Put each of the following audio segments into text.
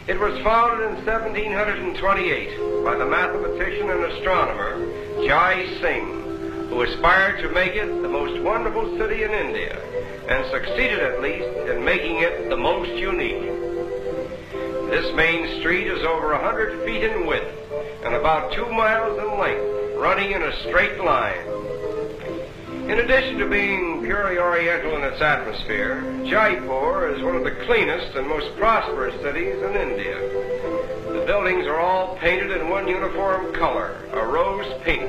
It was founded in 1728 by the mathematician and astronomer Jai Singh, who aspired to make it the most wonderful city in India, and succeeded at least in making it the most unique. This main street is over 100 feet in width and about 2 miles in length, running in a straight line. In addition to being purely oriental in its atmosphere, Jaipur is one of the cleanest and most prosperous cities in India. The buildings are all painted in one uniform color, a rose pink,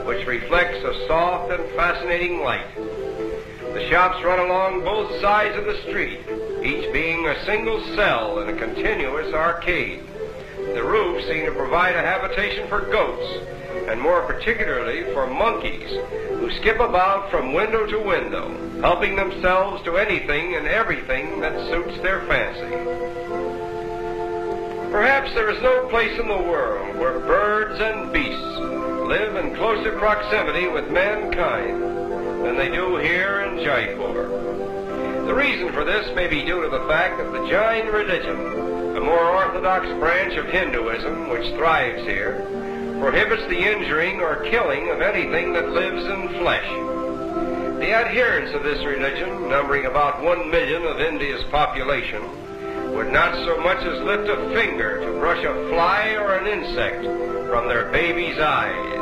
which reflects a soft and fascinating light. The shops run along both sides of the street, each being a single cell in a continuous arcade. The roofs seem to provide a habitation for goats, and more particularly for monkeys, who skip about from window to window, helping themselves to anything and everything that suits their fancy. Perhaps there is no place in the world where birds and beasts live in closer proximity with mankind than they do here in Jaipur. The reason for this may be due to the fact that the Jain religion, a more orthodox branch of Hinduism which thrives here, prohibits the injuring or killing of anything that lives in flesh. The adherents of this religion, numbering about 1 million of India's population, would not so much as lift a finger to brush a fly or an insect from their baby's eyes.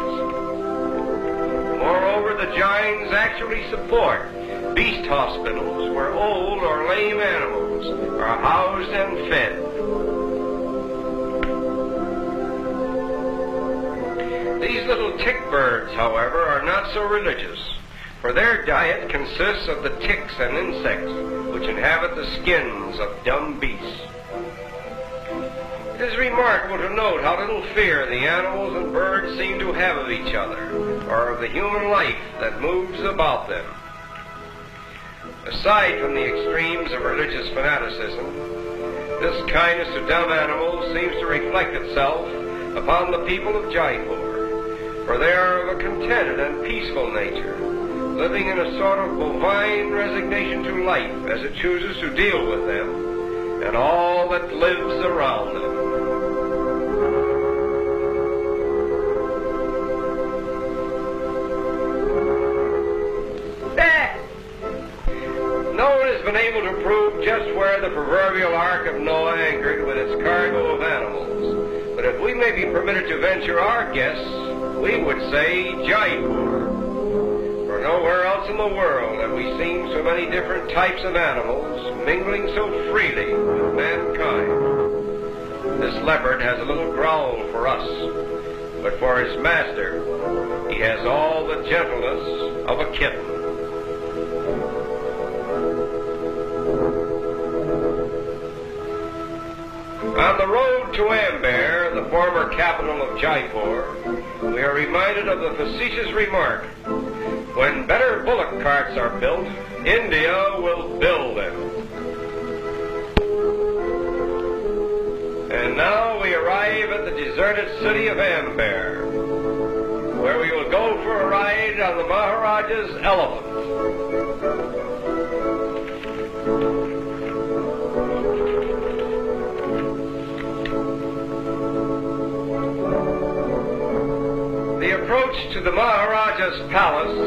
Moreover, the Jains actually support beast hospitals where old or lame animals are housed and fed. These little tick birds, however, are not so religious, for their diet consists of the ticks and insects which inhabit the skins of dumb beasts. It is remarkable to note how little fear the animals and birds seem to have of each other, or of the human life that moves about them. Aside from the extremes of religious fanaticism, this kindness to dumb animals seems to reflect itself upon the people of Jaipur, for they are of a contented and peaceful nature, living in a sort of bovine resignation to life as it chooses to deal with them and all that lives around them. No one has been able to prove just where the proverbial Ark of Noah anchored with its cargo of animals, but if we may be permitted to venture our guess, we would say Jaipur. For nowhere else in the world have we seen so many different types of animals mingling so freely with mankind. This leopard has a little growl for us, but for his master, he has all the gentleness of a kitten. On the road to Amber, the former capital of Jaipur, we are reminded of the facetious remark, "When better bullock carts are built, India will build them." And now we arrive at the deserted city of Amber, where we will go for a ride on the Maharaja's elephant. The approach to the Maharaja's palace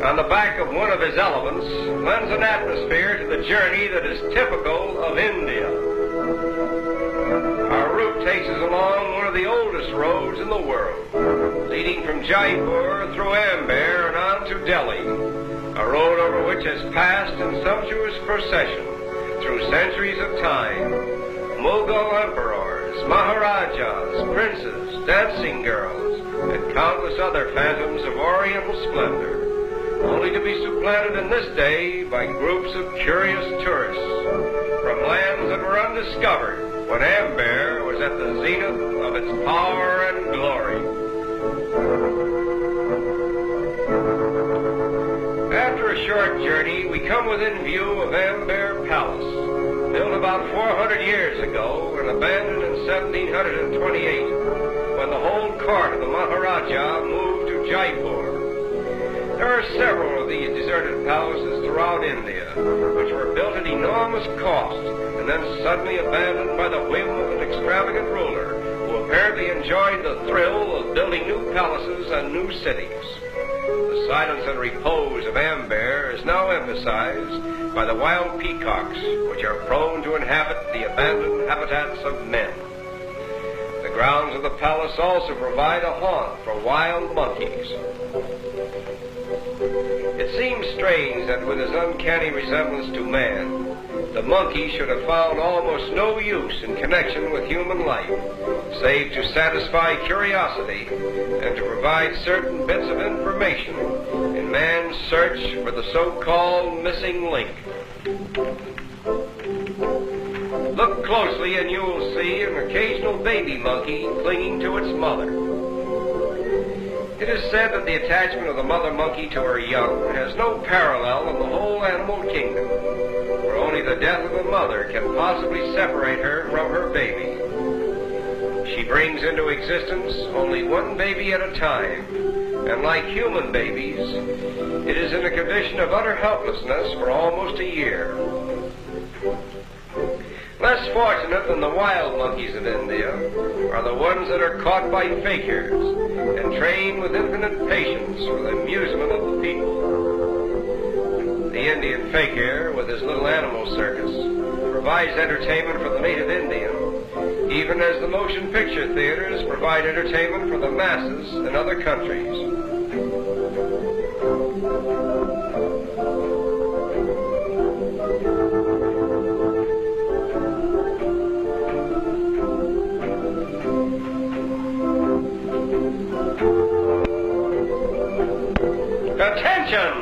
on the back of one of his elephants lends an atmosphere to the journey that is typical of India. Our route takes us along one of the oldest roads in the world, leading from Jaipur through Amber and on to Delhi, a road over which has passed in sumptuous procession through centuries of time Mughal emperors, Maharajas, princes, dancing girls, and countless other phantoms of Oriental splendor, only to be supplanted in this day by groups of curious tourists from lands that were undiscovered when Amber was at the zenith of its power and glory. After a short journey, we come within view of Amber Palace, built about 400 years ago and abandoned in 1728, when the whole court of the Maharaja moved to Jaipur. There are several of these deserted palaces throughout India, which were built at enormous cost and and then suddenly abandoned by the whim of an extravagant ruler who apparently enjoyed the thrill of building new palaces and new cities. The silence and repose of Amber is now emphasized by the wild peacocks, which are prone to inhabit the abandoned habitats of men. The grounds of the palace also provide a haunt for wild monkeys. It seems strange that with his uncanny resemblance to man, the monkey should have found almost no use in connection with human life, save to satisfy curiosity and to provide certain bits of information in man's search for the so-called missing link. Look closely and you will see an occasional baby monkey clinging to its mother. It is said that the attachment of the mother monkey to her young has no parallel in the whole animal kingdom, for only the death of the mother can possibly separate her from her baby. She brings into existence only one baby at a time, and like human babies, it is in a condition of utter helplessness for almost a year. Less fortunate than the wild monkeys of India are the ones that are caught by fakirs and trained with infinite patience for the amusement of the people. The Indian fakir, with his little animal circus, provides entertainment for the native Indian, even as the motion picture theaters provide entertainment for the masses in other countries. Attention!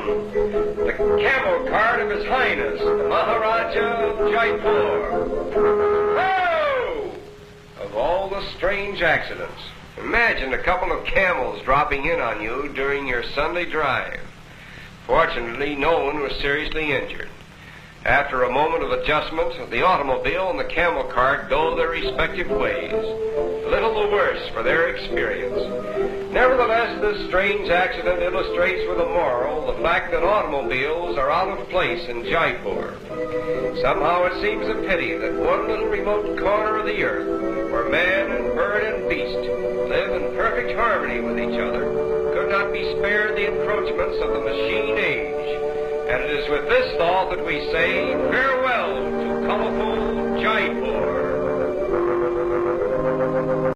The camel cart of His Highness, the Maharaja of Jaipur. Whoa! Of all the strange accidents, imagine a couple of camels dropping in on you during your Sunday drive. Fortunately, no one was seriously injured. After a moment of adjustment, the automobile and the camel cart go their respective ways, little the worse for their experience. Nevertheless, this strange accident illustrates with a moral the fact that automobiles are out of place in Jaipur. Somehow it seems a pity that one little remote corner of the earth, where man and bird and beast live in perfect harmony with each other, could not be spared the encroachments of the machine age. And it is with this thought that we say farewell to colorful Jaipur.